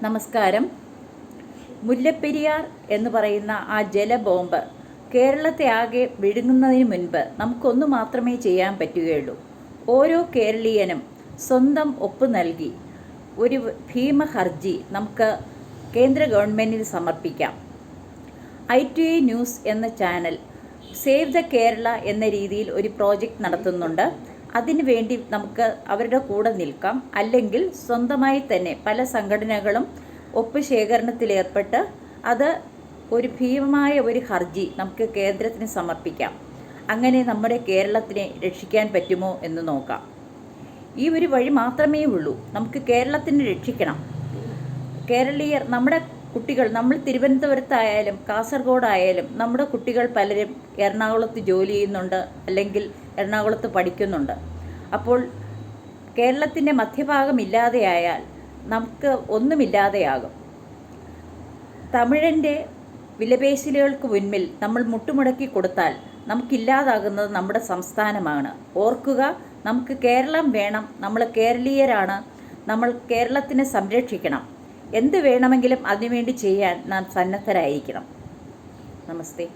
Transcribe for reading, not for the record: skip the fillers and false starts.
നമസ്കാരം. മുല്ലപ്പെരിയാർ എന്ന് പറയുന്ന ആ ജലബോംബ് കേരളത്തെ ആകെ വിഴുങ്ങുന്നതിന് മുൻപ് നമുക്കൊന്നു മാത്രമേ ചെയ്യാൻ പറ്റുകയുള്ളൂ. ഓരോ കേരളീയനും സ്വന്തം ഒപ്പ് നൽകി ഒരു ഭീമ ഹർജി നമുക്ക് കേന്ദ്ര ഗവൺമെൻറ്റിന് സമർപ്പിക്കാം. ITI ന്യൂസ് എന്ന ചാനൽ സേവ് ദ കേരള എന്ന രീതിയിൽ ഒരു പ്രോജക്റ്റ് നടത്തുന്നുണ്ട്. അതിനു വേണ്ടി നമുക്ക് അവരുടെ കൂടെ നിൽക്കാം. അല്ലെങ്കിൽ സ്വന്തമായി തന്നെ പല സംഘടനകളും ഒപ്പ് ശേഖരണത്തിലേർപ്പെട്ട് അത് ഒരു ഭീമമായ ഒരു ഹർജി നമുക്ക് കേന്ദ്രത്തിന് സമർപ്പിക്കാം. അങ്ങനെ നമ്മുടെ കേരളത്തിനെ രക്ഷിക്കാൻ പറ്റുമോ എന്ന് നോക്കാം. ഈ ഒരു വഴി മാത്രമേ ഉള്ളൂ. നമുക്ക് കേരളത്തിനെ രക്ഷിക്കണം. കേരളീയർ, നമ്മുടെ കുട്ടികൾ, നമ്മൾ തിരുവനന്തപുരത്തായാലും കാസർഗോഡായാലും നമ്മുടെ കുട്ടികൾ പലരും എറണാകുളത്ത് ജോലി ചെയ്യുന്നുണ്ട്, അല്ലെങ്കിൽ എറണാകുളത്ത് പഠിക്കുന്നുണ്ട്. അപ്പോൾ കേരളത്തിൻ്റെ മധ്യഭാഗം ഇല്ലാതെയായാൽ നമുക്ക് ഒന്നുമില്ലാതെയാകും. തമിഴൻ്റെ വിലപേശലുകൾക്ക് മുൻപിൽ നമ്മൾ മുട്ടുമുടക്കി കൊടുത്താൽ നമുക്കില്ലാതാകുന്നത് നമ്മുടെ സംസ്ഥാനമാണ്. ഓർക്കുക, നമുക്ക് കേരളം വേണം. നമ്മൾ കേരളീയരാണ്. നമ്മൾ കേരളത്തിനെ സംരക്ഷിക്കണം. എന്ത് വേണമെങ്കിലും അതിനുവേണ്ടി ചെയ്യാൻ നാം സന്നദ്ധരായിരിക്കണം. നമസ്തേ.